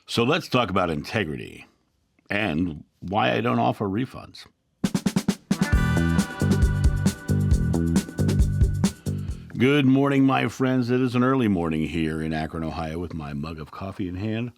So let's talk about integrity and why I don't offer refunds. Good morning, my friends. It is an early morning here in Akron, Ohio, with my mug of coffee in hand.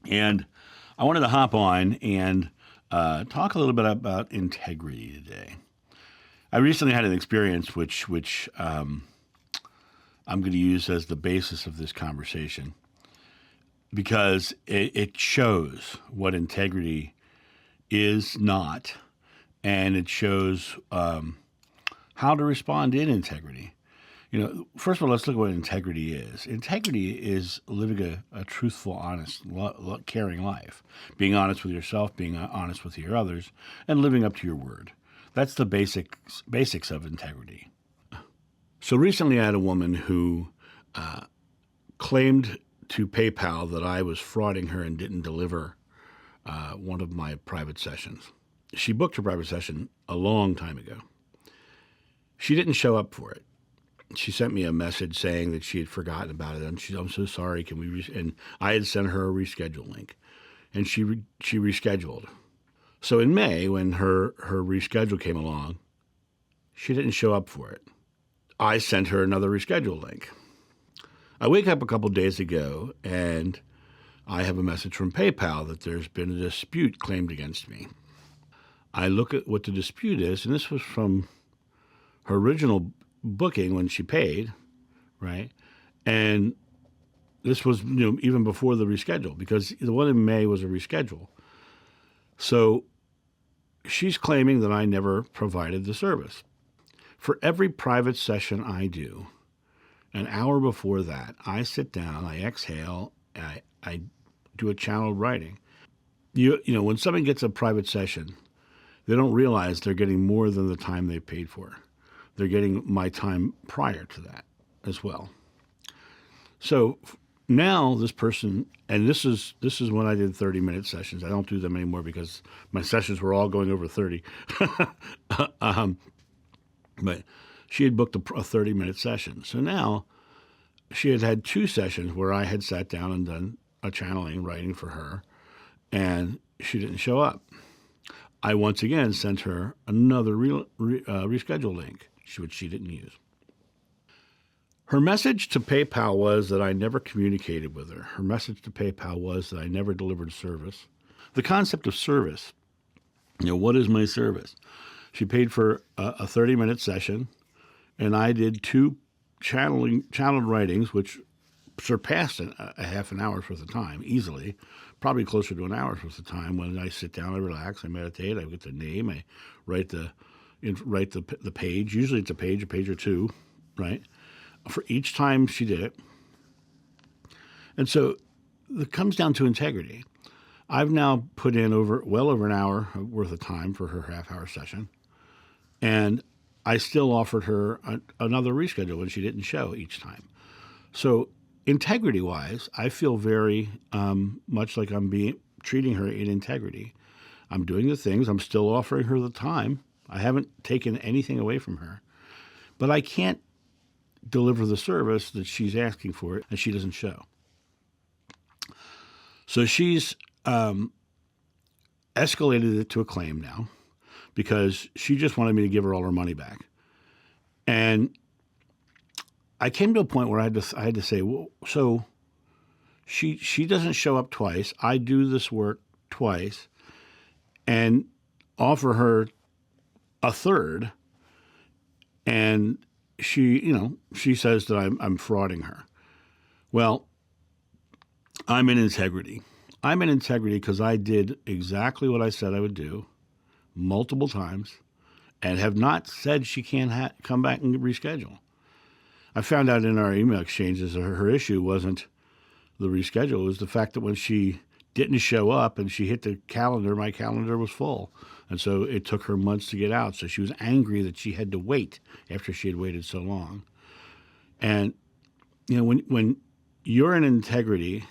And I wanted to hop on and talk a little bit about integrity today. I recently had an experience which I'm going to use as the basis of this conversation because it shows what integrity is not, and it shows how to respond in integrity. First of all, let's look at what integrity is. Integrity is living a truthful, honest, caring life, being honest with yourself, being honest with your others, and living up to your word. That's the basics of integrity. So recently I had a woman who claimed to PayPal that I was frauding her and didn't deliver one of my private sessions. She booked her private session a long time ago. She didn't show up for it. She sent me a message saying that she had forgotten about it, and I'm so sorry. Can we? And I had sent her a reschedule link, and she rescheduled. So in May, when her reschedule came along, she didn't show up for it. I sent her another reschedule link. I wake up a couple days ago, and I have a message from PayPal that there's been a dispute claimed against me. I look at what the dispute is, and this was from her original booking when she paid, right? And this was, even before the reschedule, because the one in May was a reschedule. So she's claiming that I never provided the service. For every private session I do, an hour before that, I sit down, I exhale, I do a channeled writing. When someone gets a private session, they don't realize they're getting more than the time they paid for. They're getting my time prior to that as well. So now this person, and this is when I did 30-minute sessions. I don't do them anymore because my sessions were all going over 30. But she had booked a 30-minute session. So now she had two sessions where I had sat down and done a channeling writing for her, and she didn't show up. I once again sent her another reschedule link, which she didn't use. Her message to PayPal was that I never communicated with her. Her message to PayPal was that I never delivered service. The concept of service, what is my service? She paid for a 30-minute session, and I did two channeled writings, which surpassed a half an hour's worth of time easily, probably closer to an hour's worth of time. When I sit down, I relax, I meditate, I get the name, I write the page. Usually it's a page or two, right? For each time she did it. And so it comes down to integrity. I've now put in well over an hour worth of time for her half-hour session, and I still offered her another reschedule when she didn't show each time. So integrity-wise, I feel very much like I'm treating her in integrity. I'm doing the things. I'm still offering her the time. I haven't taken anything away from her. But I can't deliver the service that she's asking for, and she doesn't show. So she's escalated it to a claim now because she just wanted me to give her all her money back. And I came to a point where I had to say, well, so she doesn't show up twice. I do this work twice and offer her a third, and she says that I'm frauding her. Well, I'm in integrity. I'm in integrity because I did exactly what I said I would do multiple times and have not said she can't come back and reschedule. I found out in our email exchanges that her issue wasn't the reschedule. It was the fact that when she didn't show up and she hit the calendar, my calendar was full. And so it took her months to get out. So she was angry that she had to wait after she had waited so long. And, when you're in integrity,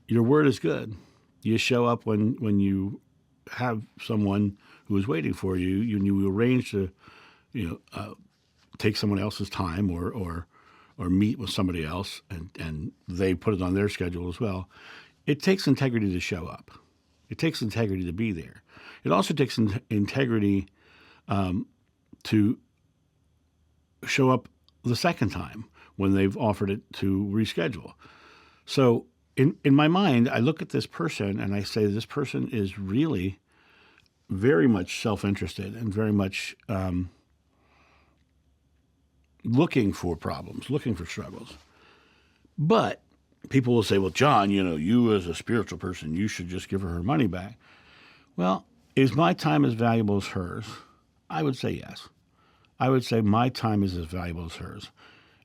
your word is good. You show up when you have someone who is waiting for you. You arrange to, take someone else's time or or meet with somebody else and they put it on their schedule as well, it takes integrity to show up. It takes integrity to be there. It also takes integrity to show up the second time when they've offered it to reschedule. So in my mind, I look at this person and I say, this person is really very much self-interested and very much looking for problems, looking for struggles. But people will say, well, John, you as a spiritual person, you should just give her money back. Well, is my time as valuable as hers? I would say yes. I would say my time is as valuable as hers.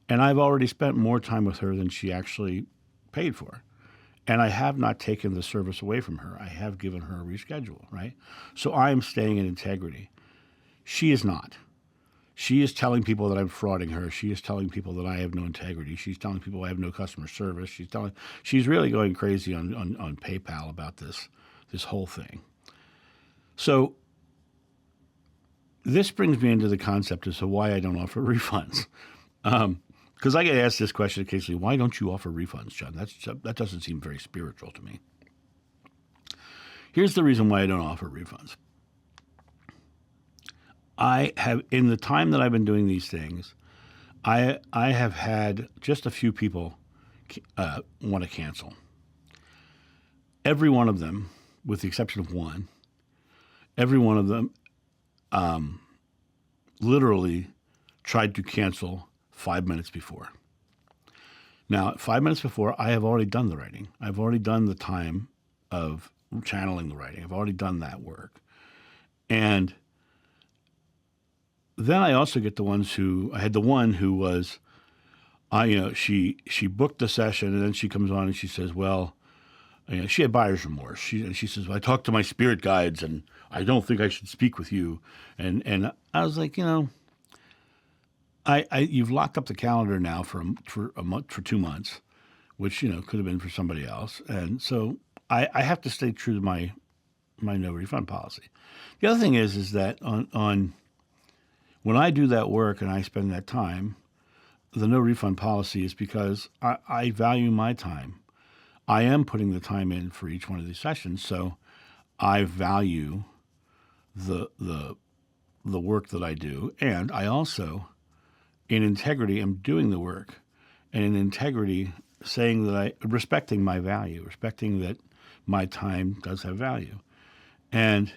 And I've already spent more time with her than she actually paid for. And I have not taken the service away from her. I have given her a reschedule, right? So I am staying in integrity. She is not. She is telling people that I'm frauding her. She is telling people that I have no integrity. She's telling people I have no customer service. She's really going crazy on PayPal about this whole thing. So this brings me into the concept as to why I don't offer refunds. Because I get asked this question occasionally, why don't you offer refunds, John? That doesn't seem very spiritual to me. Here's the reason why I don't offer refunds. I have, in the time that I've been doing these things, I have had just a few people want to cancel. Every one of them, with the exception of one, every one of them literally tried to cancel 5 minutes before. Now, 5 minutes before, I have already done the writing. I've already done the time of channeling the writing. I've already done that work. And then I also get the ones I had the one who was, she booked the session and then she comes on and she says, well, she had buyer's remorse. She says, well, I talked to my spirit guides and I don't think I should speak with you. And I was like, you've locked up the calendar now for a month, for 2 months, which, could have been for somebody else. And so I have to stay true to my no refund policy. The other thing is that on when I do that work and I spend that time, the no refund policy is because I value my time. I am putting the time in for each one of these sessions, so I value the work that I do, and I also, in integrity, am doing the work, and in integrity, saying that respecting my value, respecting that my time does have value, and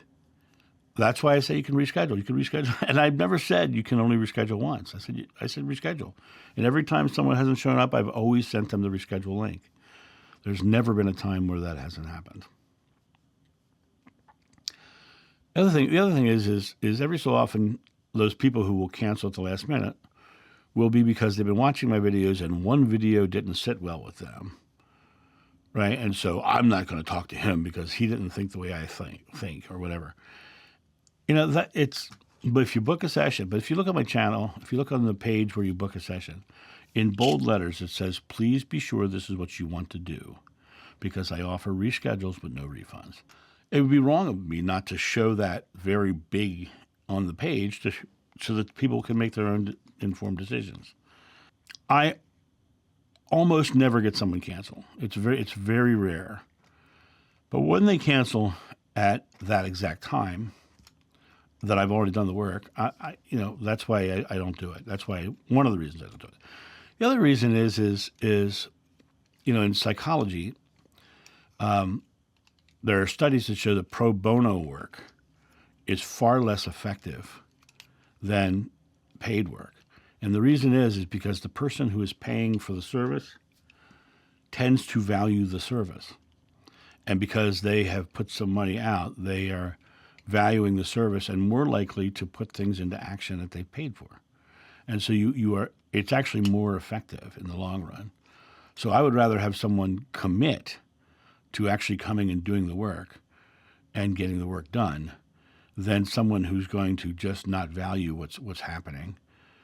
that's why I say you can reschedule. You can reschedule, and I've never said you can only reschedule once. I said reschedule, and every time someone hasn't shown up, I've always sent them the reschedule link. There's never been a time where that hasn't happened. The other thing is every so often those people who will cancel at the last minute will be because they've been watching my videos and one video didn't sit well with them, right? And so I'm not going to talk to him because he didn't think the way I think or whatever. But if you book a session, but if you look at my channel, if you look on the page where you book a session, in bold letters it says, please be sure this is what you want to do because I offer reschedules with no refunds. It would be wrong of me not to show that very big on the page so that people can make their own informed decisions. I almost never get someone cancel. It's very rare. But when they cancel at that exact time, that I've already done the work, that's why I don't do it. That's why one of the reasons I don't do it. The other reason is in psychology, there are studies that show that pro bono work is far less effective than paid work. And the reason is because the person who is paying for the service tends to value the service. And because they have put some money out, they are valuing the service and more likely to put things into action that they paid for. And so it's actually more effective in the long run. So I would rather have someone commit to actually coming and doing the work and getting the work done than someone who's going to just not value what's happening,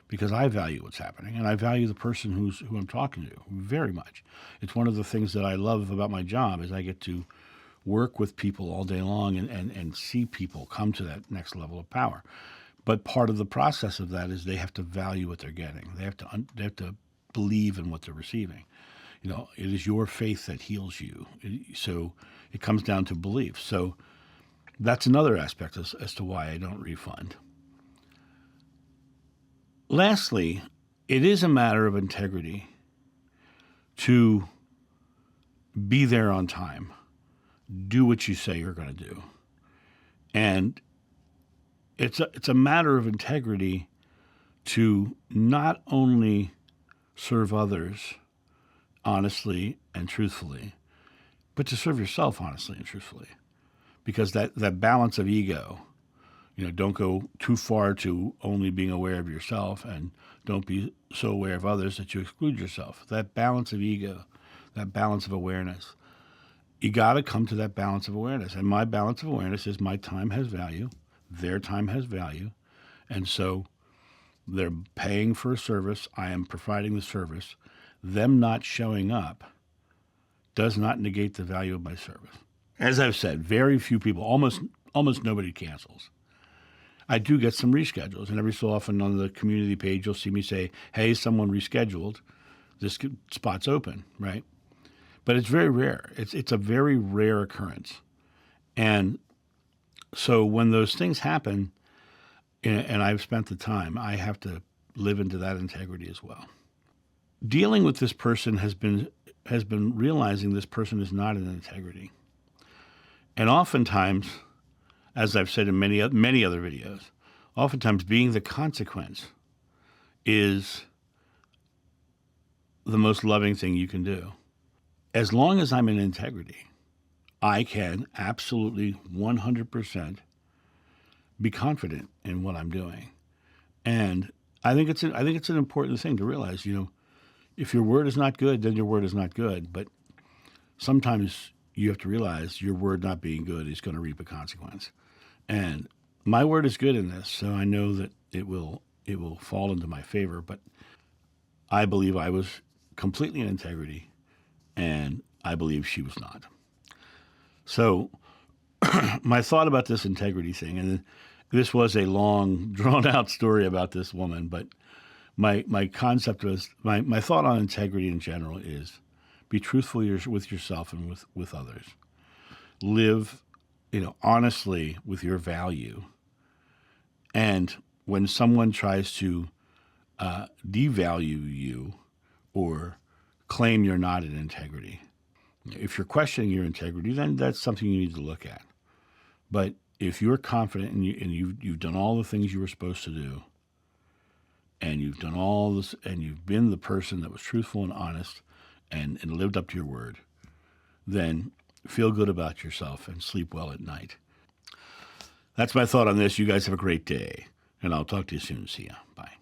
because I value what's happening and I value the person who I'm talking to very much. It's one of the things that I love about my job is I get to work with people all day long and see people come to that next level of power. But part of the process of that is they have to value what they're getting. They have to believe in what they're receiving. It is your faith that heals you. So it comes down to belief. So that's another aspect as to why I don't refund. Lastly, it is a matter of integrity to be there on time, do what you say you're going to do. And it's a matter of integrity to not only serve others honestly and truthfully, but to serve yourself honestly and truthfully. Because that balance of ego, don't go too far to only being aware of yourself, and don't be so aware of others that you exclude yourself. That balance of ego, that balance of awareness, you got to come to that balance of awareness. And my balance of awareness is my time has value, their time has value, and so they're paying for a service, I am providing the service. Them not showing up does not negate the value of my service. As I've said, very few people, almost nobody cancels. I do get some reschedules, and every so often on the community page, you'll see me say, hey, someone rescheduled, this spot's open, right? But it's very rare. It's a very rare occurrence. And so when those things happen, and I've spent the time, I have to live into that integrity as well. Dealing with this person has been realizing this person is not in integrity. And oftentimes, as I've said in many other videos, oftentimes being the consequence is the most loving thing you can do. As long as I'm in integrity, I can absolutely 100% be confident in what I'm doing. And I think it's an important thing to realize, if your word is not good, then your word is not good. But sometimes you have to realize your word not being good is going to reap a consequence. And my word is good in this, so I know that it will fall into my favor. But I believe I was completely in integrity, and I believe she was not. So my thought about this integrity thing, and this was a long, drawn-out story about this woman, but my concept was, my thought on integrity in general is be truthful with yourself and with others. Live, honestly with your value. And when someone tries to devalue you or claim you're not in integrity, if you're questioning your integrity, then that's something you need to look at. But if you're confident and you've done all the things you were supposed to do, and you've done all this, and you've been the person that was truthful and honest and lived up to your word, then feel good about yourself and sleep well at night. That's my thought on this. You guys have a great day, and I'll talk to you soon. See ya. Bye.